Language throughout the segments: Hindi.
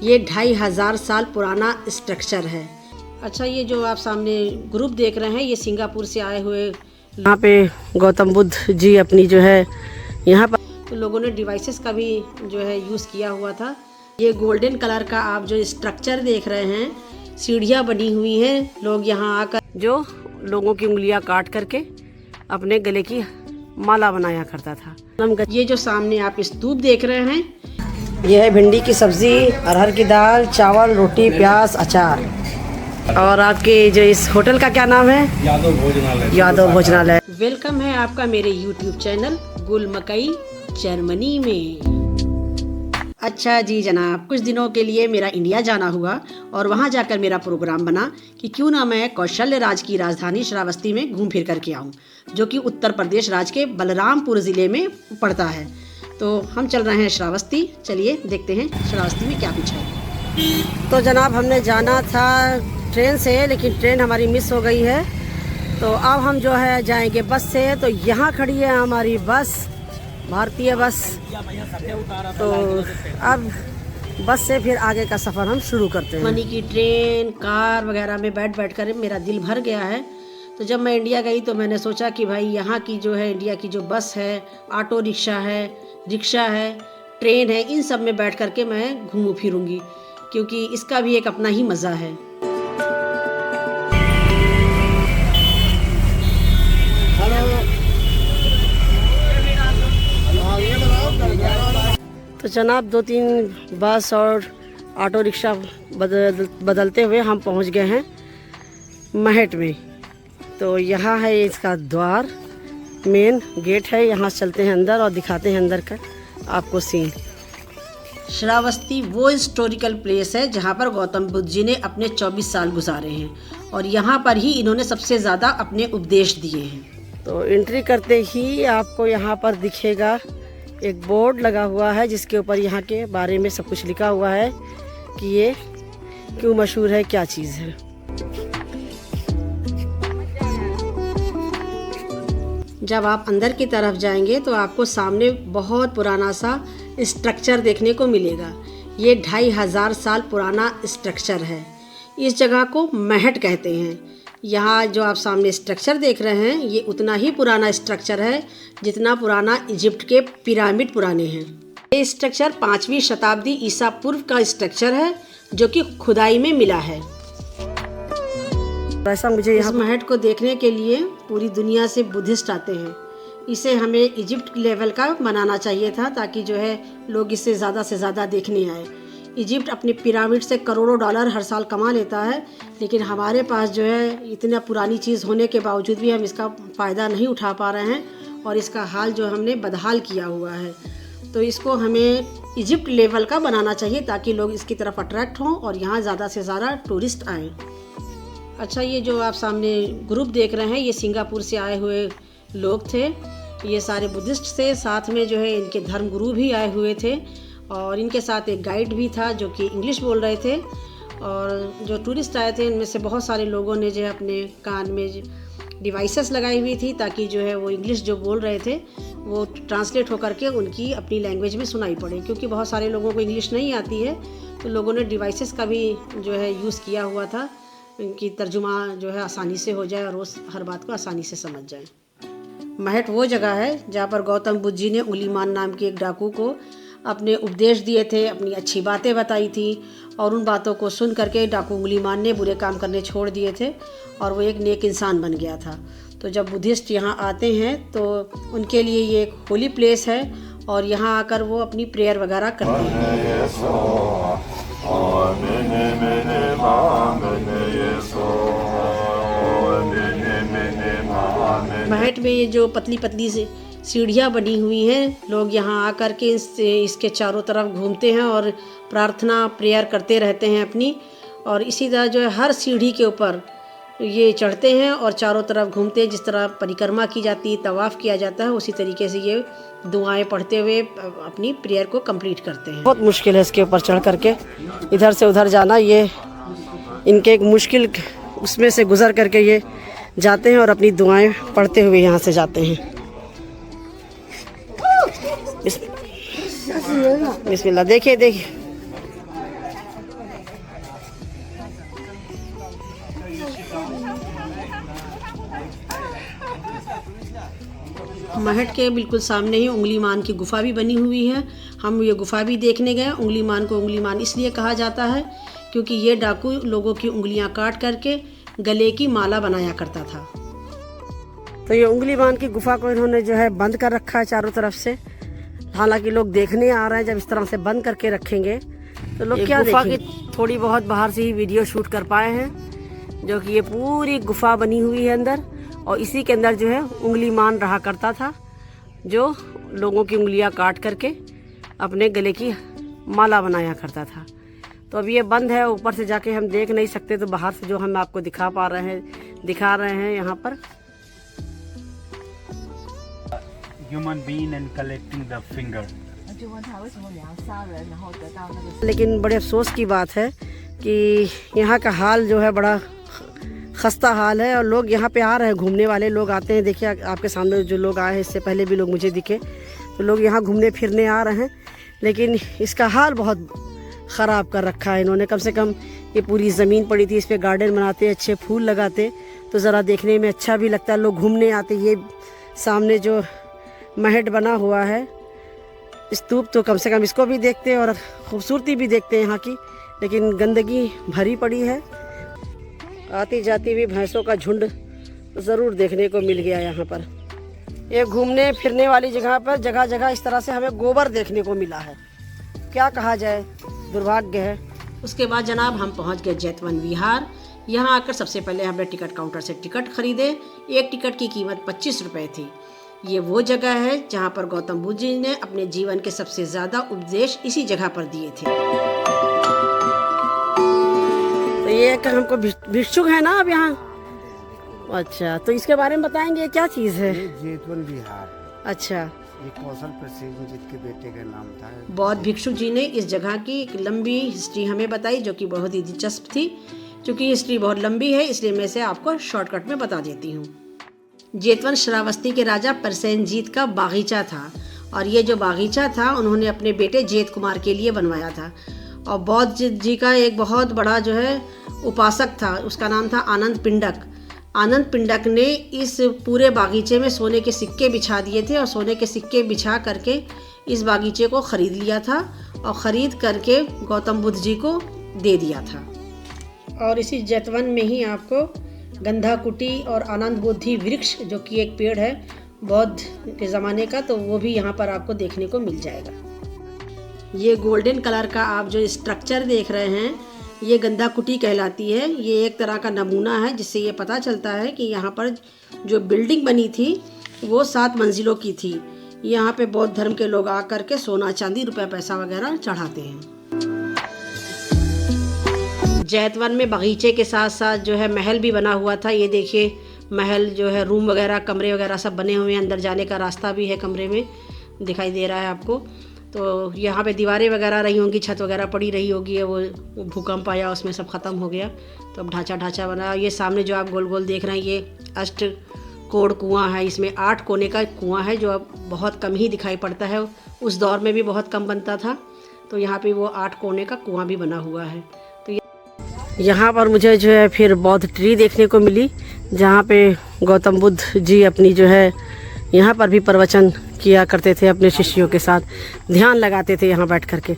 ये 2500 साल पुराना स्ट्रक्चर है। अच्छा, ये जो आप सामने ग्रुप देख रहे हैं ये सिंगापुर से आए हुए, यहाँ पे गौतम बुद्ध जी अपनी जो है यहाँ पर तो लोगों ने डिवाइसेस का भी जो है यूज़ किया हुआ था। ये गोल्डन कलर का आप जो स्ट्रक्चर देख रहे हैं, सीढ़ियाँ बनी हुई हैं। लोग यहाँ आकर जो लोगों की उंगलियाँ काट करके अपने गले की माला बनाया करता था। ये जो सामने आप स्तूप देख रहे हैं, यह है भिंडी की सब्जी, अरहर की दाल, चावल, रोटी, प्याज, अचार। और आपके जो इस होटल का क्या नाम है? यादव भोजनालय। वेलकम है आपका मेरे YouTube चैनल गुल मकई जर्मनी में। अच्छा जी जनाब, कुछ दिनों के लिए मेरा इंडिया जाना हुआ और वहाँ जाकर मेरा प्रोग्राम बना कि क्यों ना मैं कौशल्य राज की राजधानी श्रावस्ती में घूम फिर करके आऊँ, जो कि उत्तर प्रदेश राज्य के बलरामपुर ज़िले में पड़ता है। तो हम चल रहे हैं श्रावस्ती, चलिए देखते हैं श्रावस्ती में क्या कुछ है। तो जनाब, हमने जाना था ट्रेन से, लेकिन ट्रेन हमारी मिस हो गई है। तो अब हम जो है जाएंगे बस से। तो यहाँ खड़ी है हमारी बस, भारतीय बस। तो अब बस से फिर आगे का सफ़र हम शुरू करते हैं। मनी की ट्रेन, कार वगैरह में बैठ कर मेरा दिल भर गया है। तो जब मैं इंडिया गई तो मैंने सोचा कि भाई यहाँ की जो है इंडिया की जो बस है, ऑटो रिक्शा है, ट्रेन है, इन सब में बैठ कर के मैं घूमूं फिरूंगी, क्योंकि इसका भी एक अपना ही मज़ा है। तो जनाब, 2-3 बस और ऑटो रिक्शा बदलते हुए हम पहुंच गए हैं महट में। तो यहाँ है इसका द्वार, मेन गेट है। यहाँ चलते हैं अंदर और दिखाते हैं अंदर का आपको सीन। श्रावस्ती वो हिस्टोरिकल प्लेस है जहाँ पर गौतम बुद्ध जी ने अपने 24 साल गुजारे हैं और यहाँ पर ही इन्होंने सबसे ज़्यादा अपने उपदेश दिए हैं। तो एंट्री करते ही आपको यहाँ पर दिखेगा एक बोर्ड लगा हुआ है, जिसके ऊपर यहाँ के बारे में सब कुछ लिखा हुआ है कि ये क्यों मशहूर है, क्या चीज़ है। जब आप अंदर की तरफ जाएंगे तो आपको सामने बहुत पुराना सा स्ट्रक्चर देखने को मिलेगा। ये 2500 साल पुराना स्ट्रक्चर है। इस जगह को महट कहते हैं। यहाँ जो आप सामने स्ट्रक्चर देख रहे हैं ये उतना ही पुराना स्ट्रक्चर है जितना पुराना इजिप्ट के पिरामिड पुराने हैं। ये स्ट्रक्चर 5वीं शताब्दी ईसा पूर्व का स्ट्रक्चर है जो कि खुदाई में मिला है। ऐसा मुझे इस महट को देखने के लिए पूरी दुनिया से बुद्धिस्ट आते हैं। इसे हमें इजिप्ट लेवल का बनाना चाहिए था ताकि जो है लोग इसे ज़्यादा से ज़्यादा देखने आए। इजिप्ट अपने पिरामिड से करोड़ों डॉलर हर साल कमा लेता है, लेकिन हमारे पास जो है इतना पुरानी चीज़ होने के बावजूद भी हम इसका फ़ायदा नहीं उठा पा रहे हैं और इसका हाल जो हमने बदहाल किया हुआ है। तो इसको हमें इजिप्ट लेवल का बनाना चाहिए ताकि लोग इसकी तरफ अट्रैक्ट हों और यहाँ ज़्यादा से ज़्यादा टूरिस्ट आएँ। अच्छा, ये जो आप सामने ग्रुप देख रहे हैं ये सिंगापुर से आए हुए लोग थे। ये सारे बुद्धिस्ट थे, साथ में जो है इनके धर्म गुरु भी आए हुए थे और इनके साथ एक गाइड भी था जो कि इंग्लिश बोल रहे थे। और जो टूरिस्ट आए थे इनमें से बहुत सारे लोगों ने जो है अपने कान में डिवाइसेस लगाई हुई थी ताकि जो है वो इंग्लिश जो बोल रहे थे वो ट्रांसलेट होकर के उनकी अपनी लैंग्वेज में सुनाई पड़े, क्योंकि बहुत सारे लोगों को इंग्लिश नहीं आती है। तो लोगों ने डिवाइसेस का भी जो है यूज़ किया हुआ था कि तर्जुमा जो है आसानी से हो जाए और वो हर बात को आसानी से समझ जाए। महट वो जगह है जहाँ पर गौतम बुद्ध जी ने उंगलीमान नाम के एक डाकू को अपने उपदेश दिए थे, अपनी अच्छी बातें बताई थी और उन बातों को सुन करके डाकू उंगलीमान ने बुरे काम करने छोड़ दिए थे और वो एक नेक इंसान बन गया था। तो जब बुद्धिस्ट यहाँ आते हैं तो उनके लिए ये एक होली प्लेस है और यहाँ आकर वो अपनी प्रेयर वगैरह करते हैं। महट में ये जो पतली पतली से सीढ़ियाँ बनी हुई हैं, लोग यहाँ आकर के इसके चारों तरफ घूमते हैं और प्रार्थना प्रेयर करते रहते हैं अपनी। और इसी तरह जो है हर सीढ़ी के ऊपर ये चढ़ते हैं और चारों तरफ घूमते हैं। जिस तरह परिक्रमा की जाती है, तवाफ़ किया जाता है, उसी तरीके से ये दुआएं पढ़ते हुए अपनी प्रेयर को कंप्लीट करते हैं। बहुत मुश्किल है इसके ऊपर चढ़ करके इधर से उधर जाना। ये इनके एक मुश्किल उसमें से गुजर करके ये जाते हैं और अपनी दुआएं पढ़ते हुए यहाँ से जाते हैं। बिस्मिल्लाह। देखिए महट के बिल्कुल सामने ही उंगलीमान की गुफा भी बनी हुई है। हम ये गुफा भी देखने गए। उंगलीमान को उंगलीमान इसलिए कहा जाता है क्योंकि ये डाकू लोगों की उंगलियां काट करके गले की माला बनाया करता था। तो ये उंगलीमान की गुफा को इन्होंने जो है बंद कर रखा है चारों तरफ से। हालांकि लोग देखने आ रहे हैं, जब इस तरह से बंद करके रखेंगे तो लोग क्या गुफा की थोड़ी बहुत बाहर से ही वीडियो शूट कर पाए हैं, जो कि ये पूरी गुफा बनी हुई है अंदर, और इसी के अंदर जो है उंगलीमान रहा करता था, जो लोगों की उंगलियां काट करके अपने गले की माला बनाया करता था। तो अब ये बंद है, ऊपर से जाके हम देख नहीं सकते, तो बाहर से जो हम आपको दिखा रहे हैं यहाँ पर। Human being and collecting the finger. लेकिन बड़े अफसोस की बात है कि यहाँ का हाल जो है बड़ा खस्ता हाल है, और लोग यहाँ पे आ रहे हैं, घूमने वाले लोग आते हैं। देखिए आपके सामने जो लोग आए हैं, इससे पहले भी लोग मुझे दिखे, तो लोग यहाँ घूमने फिरने आ रहे हैं, लेकिन इसका हाल बहुत ख़राब कर रखा है इन्होंने। कम से कम ये पूरी ज़मीन पड़ी थी, इस पर गार्डन बनाते, अच्छे फूल लगाते तो ज़रा देखने में अच्छा भी लगता है, लोग घूमने आते। ये सामने जो महट बना हुआ है स्तूप, तो कम से कम इसको भी देखते और खूबसूरती भी देखते हैं यहाँ की, लेकिन गंदगी भरी पड़ी है। आती जाती हुई भैंसों का झुंड ज़रूर देखने को मिल गया यहाँ पर। ये घूमने फिरने वाली जगह पर जगह जगह इस तरह से हमें गोबर देखने को मिला है, क्या कहा जाए, दुर्भाग्य है। उसके बाद जनाब हम पहुँच गए जैतवन विहार। यहाँ आकर सबसे पहले हमने टिकट काउंटर से टिकट खरीदे। एक टिकट की कीमत 25 रुपये थी। ये वो जगह है जहाँ पर गौतम बुद्ध जी ने अपने जीवन के सबसे ज़्यादा उपदेश इसी जगह पर दिए थे। तो ये एक हमको भिक्षुक है ना अब यहाँ। अच्छा, तो इसके बारे में बताएंगे, क्या चीज़ है? ये जैतवन विहार। अच्छा, ये कौशल प्रसेनजीत के बेटे का नाम था। बौद्ध भिक्षुक जी ने इस जगह की एक लंबी हिस्ट्री हमें बताई, जो कि बहुत ही दिलचस्प थी। क्योंकि हिस्ट्री बहुत लंबी है, इसलिए मैं इसे आपको शॉर्टकट में बता देती हूँ। जैतवन श्रावस्ती के राजा प्रसेनजीत का बागीचा था, और ये जो बागीचा था उन्होंने अपने बेटे जैत कुमार के लिए बनवाया था। और बौद्ध जी का एक बहुत बड़ा जो है उपासक था, उसका नाम था आनंद पिंडक। आनंद पिंडक ने इस पूरे बागीचे में सोने के सिक्के बिछा दिए थे, और सोने के सिक्के बिछा करके इस बागीचे को ख़रीद लिया था, और ख़रीद करके गौतम बुद्ध जी को दे दिया था। और इसी जैतवन में ही आपको गंधाकुटी और आनंद बोधि वृक्ष, जो कि एक पेड़ है बौद्ध के ज़माने का, तो वो भी यहाँ पर आपको देखने को मिल जाएगा। ये गोल्डन कलर का आप जो स्ट्रक्चर देख रहे हैं, ये गंधाकुटी कहलाती है। ये एक तरह का नमूना है, जिससे ये पता चलता है कि यहाँ पर जो बिल्डिंग बनी थी वो 7 मंजिलों की थी। यहाँ पे बौद्ध धर्म के लोग आ कर के सोना चांदी रुपया पैसा वगैरह चढ़ाते हैं। जैतवन में बगीचे के साथ साथ जो है महल भी बना हुआ था। ये देखिए महल जो है, रूम वगैरह, कमरे वगैरह सब बने हुए हैं। अंदर जाने का रास्ता भी है, कमरे में दिखाई दे रहा है आपको। तो यहाँ पे दीवारें वगैरह रही होंगी, छत वगैरह पड़ी रही होगी, वो भूकंप आया उसमें सब ख़त्म हो गया, तो अब ढांचा बना। ये सामने जो आप गोल गोल देख रहे हैं, ये अष्टकोण कुआं है। इसमें 8 कोने का कुआं है, जो अब बहुत कम ही दिखाई पड़ता है। उस दौर में भी बहुत कम बनता था, तो यहाँ पे वो 8 कोने का कुआं भी बना हुआ है। तो यहाँ पर मुझे जो है फिर बौद्ध ट्री देखने को मिली, जहाँ पे गौतम बुद्ध जी अपनी जो है यहाँ पर भी प्रवचन किया करते थे, अपने शिष्यों के साथ ध्यान लगाते थे। यहाँ बैठ करके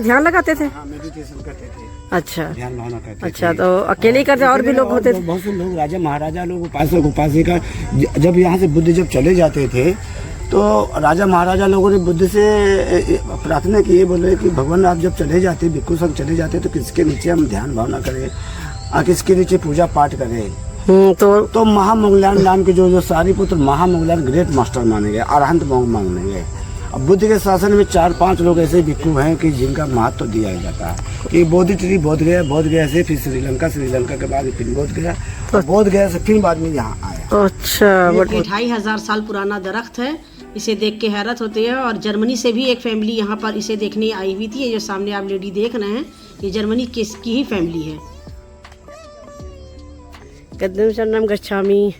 ध्यान लगाते थे। हाँ, मेडिटेशन करते थे। अच्छा, ध्यान भावना करते अच्छा, तो अकेले ही करते, और भी लोग होते थे? बहुत से लोग, राजा महाराजा लोग, उपासक उपासिका, जब यहाँ से बुद्ध जब चले जाते थे तो राजा महाराजा लोगों ने बुद्ध से प्रार्थना की, बोले कि भगवान आप जब चले जाते, भिक्षु सब चले जाते, तो किसके नीचे हम ध्यान भावना करें, किसके नीचे पूजा पाठ करें। तो महामंगलायन नाम के जो सारीपुत्र महामंगलायन ग्रेट मास्टर माने गए, अरहंत माने गए। अब बुद्ध के शासन में 4-5 लोग ऐसे भिक्षु हैं कि जिनका महत्व तो दिया जाता है कि बोधि ट्री बोध गया से फिर श्रीलंका के बाद फिर बोध गया से फिर बाद में यहाँ आया। अच्छा, 2500 साल पुराना दरख्त है। इसे देख के हैरत होती है। और जर्मनी से भी एक फैमिली यहाँ पर इसे देखने आई हुई थी। ये जो सामने आप लेडी देख रहे हैं, ये जर्मनी की ही फैमिली है। कदम शरणम गच्छामि,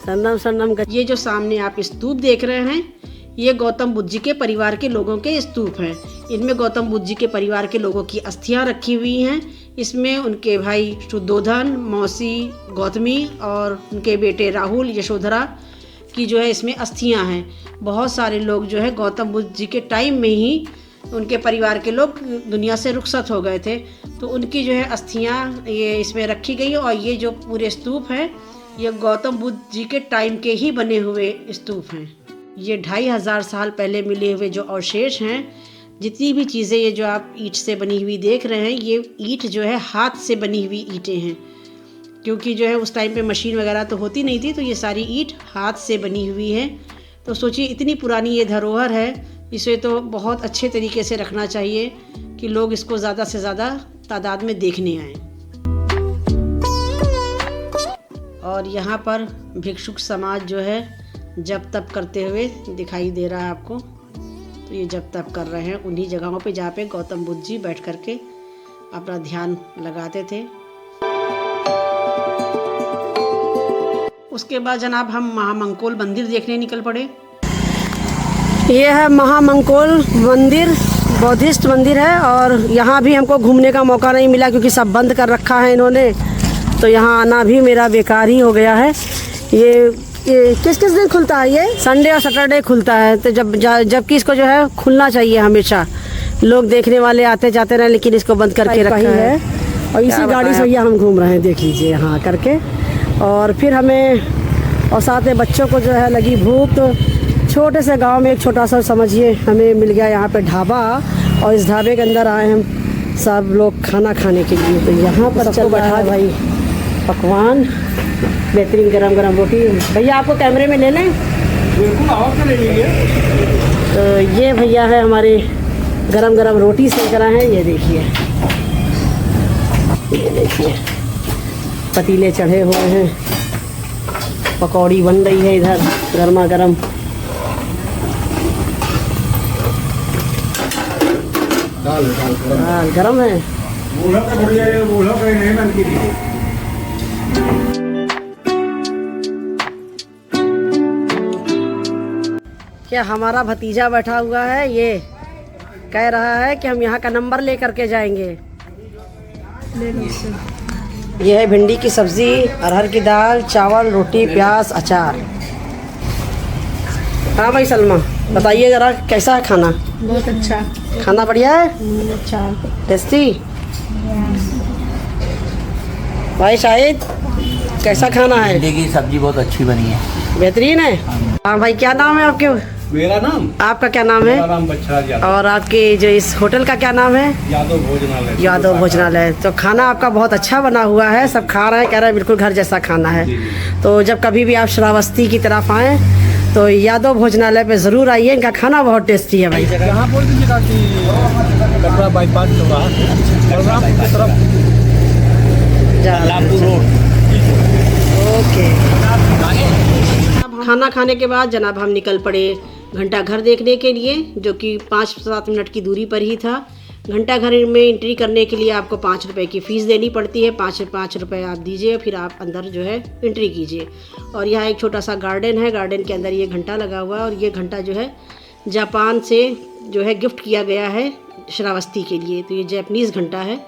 शरणम गच्छामि। ये जो सामने आप स्तूप देख रहे हैं, ये गौतम बुद्ध जी के परिवार के लोगों के स्तूप हैं। इनमें गौतम बुद्ध जी के परिवार के लोगों की अस्थियां रखी हुई हैं। इसमें उनके भाई शुद्धोधन, मौसी गौतमी और उनके बेटे राहुल, यशोधरा की जो है इसमें अस्थियां हैं। बहुत सारे लोग जो है गौतम बुद्ध जी के टाइम में ही उनके परिवार के लोग दुनिया से रुखसत हो गए थे, तो उनकी जो है अस्थियां ये इसमें रखी गई। और ये जो पूरे स्तूप हैं ये गौतम बुद्ध जी के टाइम के ही बने हुए स्तूप हैं। ये 2500 साल पहले मिले हुए जो अवशेष हैं, जितनी भी चीज़ें ये जो आप ईंट से बनी हुई देख रहे हैं, ये ईंट जो है हाथ से बनी हुई ईंटें हैं, क्योंकि जो है उस टाइम पे मशीन वगैरह तो होती नहीं थी, तो ये सारी ईंट हाथ से बनी हुई है। तो सोचिए इतनी पुरानी ये धरोहर है, इसे तो बहुत अच्छे तरीके से रखना चाहिए कि लोग इसको ज़्यादा से ज़्यादा तादाद में देखने आएँ। और यहाँ पर भिक्षुक समाज जो है जप तप करते हुए दिखाई दे रहा है आपको। तो ये जप तप कर रहे हैं उन्हीं जगहों पे जहाँ पे गौतम बुद्ध जी बैठ करके अपना ध्यान लगाते थे। उसके बाद जनाब हम महामंकोल मंदिर देखने निकल पड़े। ये है महामंकोल मंदिर, बौद्धिस्ट मंदिर है, और यहाँ भी हमको घूमने का मौका नहीं मिला क्योंकि सब बंद कर रखा है इन्होंने, तो यहाँ आना भी मेरा बेकार ही हो गया है। ये किस किस दिन खुलता है? ये संडे और सैटरडे खुलता है, तो जबकि इसको जो है खुलना चाहिए हमेशा। लोग देखने वाले आते जाते रहे, लेकिन इसको बंद करके रखा है। और इसी गाड़ी से भैया हम घूम रहे हैं, देख लीजिए यहाँ करके। और फिर हमें और साथ में बच्चों को जो है लगी भूख, तो छोटे से गांव में एक छोटा सा समझिए हमें मिल गया यहाँ पे ढाबा, और इस ढाबे के अंदर आए हम सब लोग खाना खाने के लिए। तो यहाँ पर सबको बैठा है भाई पकवान, बेहतरीन गरम गरम रोटी। भैया आपको कैमरे में ले लें? बिल्कुल, आवाज़ तो ले लीजिए। तो ये भैया है हमारे गरम गरम रोटी सेक रहे हैं, ये देखिए पतीले चढ़े हुए हैं, पकौड़ी बन रही है इधर गर्मा गर्म। दाल गरम है। क्या हमारा भतीजा बैठा हुआ है, ये कह रहा है कि हम यहाँ का नंबर ले करके जाएंगे। ये है भिंडी की सब्जी, अरहर की दाल, चावल, रोटी, प्याज, अचार। हाँ भाई सलमा बताइए ज़रा कैसा है खाना? बहुत अच्छा खाना बढ़िया है, अच्छा टेस्टी। भाई शाहिद कैसा खाना है? भिंडी की सब्जी बहुत अच्छी बनी है, बेहतरीन है। हाँ भाई क्या नाम है आपके? मेरा नाम, आपका क्या नाम है? मेरा नाम बछराज यादव। और आपके जो इस होटल का क्या नाम है? यादव भोजनालय। यादव भोजनालय। तो खाना आपका बहुत अच्छा बना हुआ है, सब खा रहे हैं, कह रहे हैं बिल्कुल घर जैसा खाना है। तो जब कभी भी आप श्रावस्ती की तरफ आएँ तो यादव भोजनालय पे ज़रूर आइए, इनका खाना बहुत टेस्टी है भाई। यहाँ बोल दीजिएगा कि कटरा बाईपास बलरामपुर की तरफ रोड। ओके। खाना खाने के बाद जनाब हम निकल पड़े घंटा घर देखने के लिए, जो कि 5-7 मिनट की दूरी पर ही था। घंटा घर में एंट्री करने के लिए आपको 5 रुपये की फ़ीस देनी पड़ती है। 5 रुपये आप दीजिए, फिर आप अंदर जो है एंट्री कीजिए। और यहाँ एक छोटा सा गार्डन है, गार्डन के अंदर ये घंटा लगा हुआ है, और ये घंटा जो है जापान से जो है गिफ्ट किया गया है श्रावस्ती के लिए। तो ये जापानीज़ घंटा है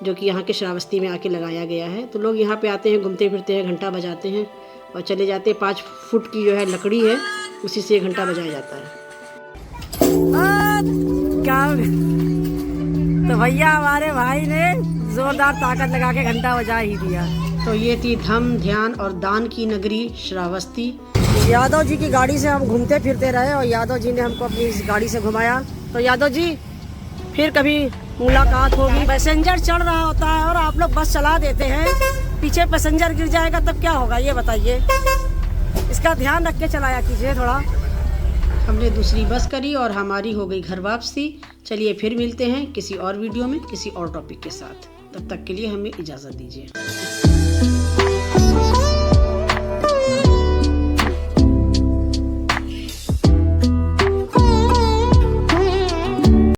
जो कि यहाँ के श्रावस्ती में आके लगाया गया है। तो लोग यहाँ पे आते हैं, घूमते फिरते हैं, घंटा बजाते हैं और चले जाते हैं। 5 फुट की जो है लकड़ी है, उसी से घंटा बजाया जाता है। तो भैया हमारे भाई ने जोरदार ताकत लगा के घंटा बजा ही दिया। तो ये थी धम्म, ध्यान और दान की नगरी श्रावस्ती। यादव जी की गाड़ी से हम घूमते फिरते रहे और यादव जी ने हमको अपनी इस गाड़ी से घुमाया। तो यादव जी फिर कभी मुलाकात होगी। पैसेंजर चढ़ रहा होता है और आप लोग बस चला देते हैं, पीछे पैसेंजर गिर जाएगा तब क्या होगा ये बताइए। इसका ध्यान रख के चलाया कीजिए थोड़ा। हमने दूसरी बस करी और हमारी हो गई घर वापसी। चलिए फिर मिलते हैं किसी और वीडियो में किसी और टॉपिक के साथ। तब तक के लिए हमें इजाज़त दीजिए।